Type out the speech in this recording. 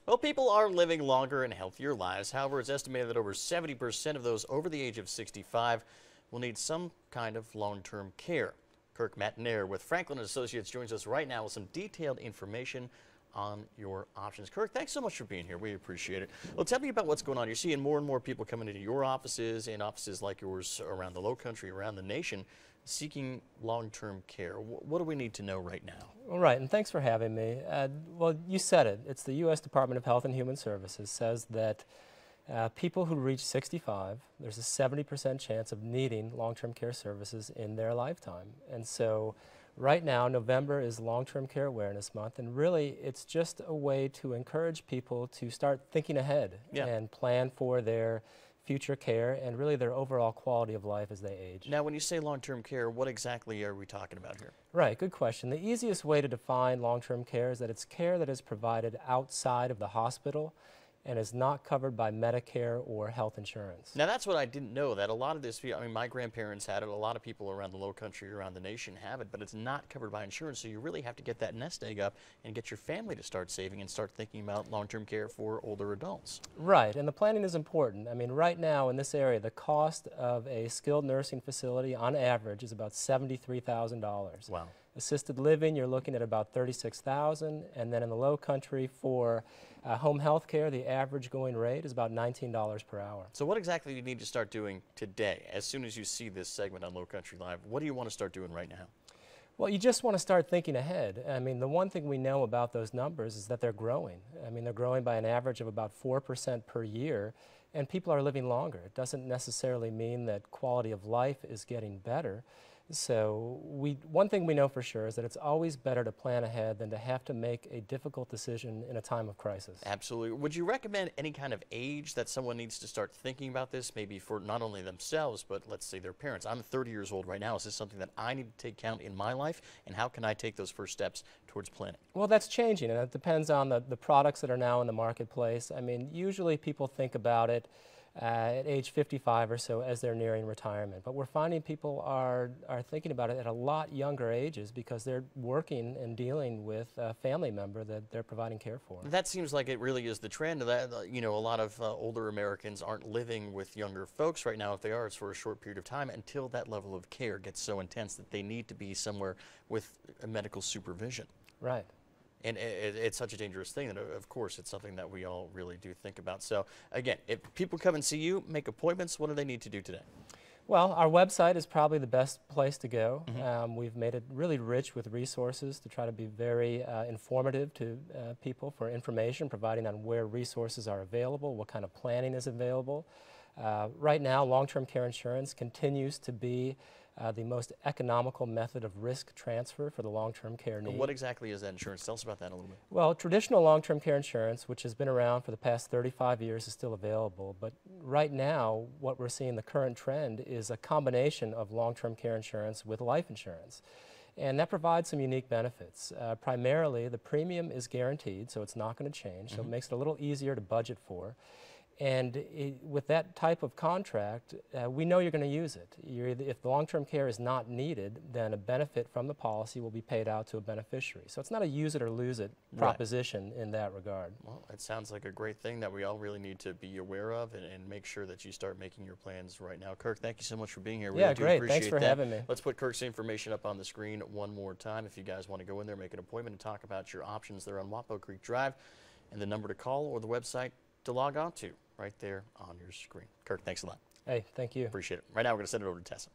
Well, people are living longer and healthier lives. However, it's estimated that over 70% of those over the age of 65 will need some kind of long-term care. Kirk Matinair with Franklin Associates joins us right now with some detailed information on your options. Kirk, thanks so much for being here. We appreciate it. Well, tell me about what's going on. You're seeing more and more people coming into your offices and offices like yours around the Lowcountry, around the nation, seeking long-term care. What do we need to know right now? All right, and thanks for having me. Well, you said it. It's the U.S. Department of Health and Human Services says that people who reach 65, there's a 70% chance of needing long-term care services in their lifetime. And so right now, November is Long-Term Care Awareness Month, and really it's just a way to encourage people to start thinking ahead and plan for their future care and really their overall quality of life as they age. Now, when you say long-term care, what exactly are we talking about here? Right, good question. The easiest way to define long-term care is that it's care that is provided outside of the hospital and is not covered by Medicare or health insurance. Now, that's what I didn't know, that a lot of this, I mean, my grandparents had it, a lot of people around the Lowcountry, around the nation have it, but it's not covered by insurance, so you really have to get that nest egg up and get your family to start saving and start thinking about long-term care for older adults. Right, and the planning is important. I mean, right now in this area, the cost of a skilled nursing facility on average is about $73,000. Wow. Assisted living, you're looking at about $36,000, and then in the Lowcountry for home health care, the average going rate is about $19 per hour. So what exactly do you need to start doing today? As soon as you see this segment on Lowcountry Live, what do you want to start doing right now? Well, you just want to start thinking ahead. I mean, the one thing we know about those numbers is that they're growing. I mean, they're growing by an average of about 4% per year, and people are living longer. It doesn't necessarily mean that quality of life is getting better. So one thing we know for sure is that it's always better to plan ahead than to have to make a difficult decision in a time of crisis. Absolutely. Would you recommend any kind of age that someone needs to start thinking about this, maybe for not only themselves, but let's say their parents? I'm 30 years old right now. Is this something that I need to take count in my life, and how can I take those first steps towards planning? Well, that's changing, and it depends on the products that are now in the marketplace. I mean, usually people think about it at age 55 or so as they're nearing retirement. But we're finding people are thinking about it at a lot younger ages because they're working and dealing with a family member that they're providing care for. That seems like it really is the trend. That you know, a lot of older Americans aren't living with younger folks right now. If they are, it's for a short period of time until that level of care gets so intense that they need to be somewhere with a medical supervision. Right. And it's such a dangerous thing that, of course, it's something that we all really do think about. So, again, if people come and see you, make appointments, what do they need to do today? Well, our website is probably the best place to go. We've made it really rich with resources to try to be very informative to people for information, providing on where resources are available, what kind of planning is available. Right now, long-term care insurance continues to be the most economical method of risk transfer for the long-term care need. What exactly is that insurance? Tell us about that a little bit. Well, traditional long-term care insurance, which has been around for the past 35 years, is still available. But right now, what we're seeing, the current trend, is a combination of long-term care insurance with life insurance. And that provides some unique benefits. Primarily, the premium is guaranteed, so it's not going to change. So it makes it a little easier to budget for. And with that type of contract, we know you're going to use it. If the long-term care is not needed, then a benefit from the policy will be paid out to a beneficiary. So it's not a use it or lose it proposition in that regard. Well, it sounds like a great thing that we all really need to be aware of and make sure that you start making your plans right now. Kirk, thank you so much for being here. We Yeah, really great. do appreciate Thanks for that. having me. Let's put Kirk's information up on the screen one more time. If you guys want to go in there, make an appointment and talk about your options there on Wapo Creek Drive, and the number to call or the website to log on to right there on your screen. Kirk, thanks a lot. Hey, thank you. Appreciate it. Right now, we're going to send it over to Tessa.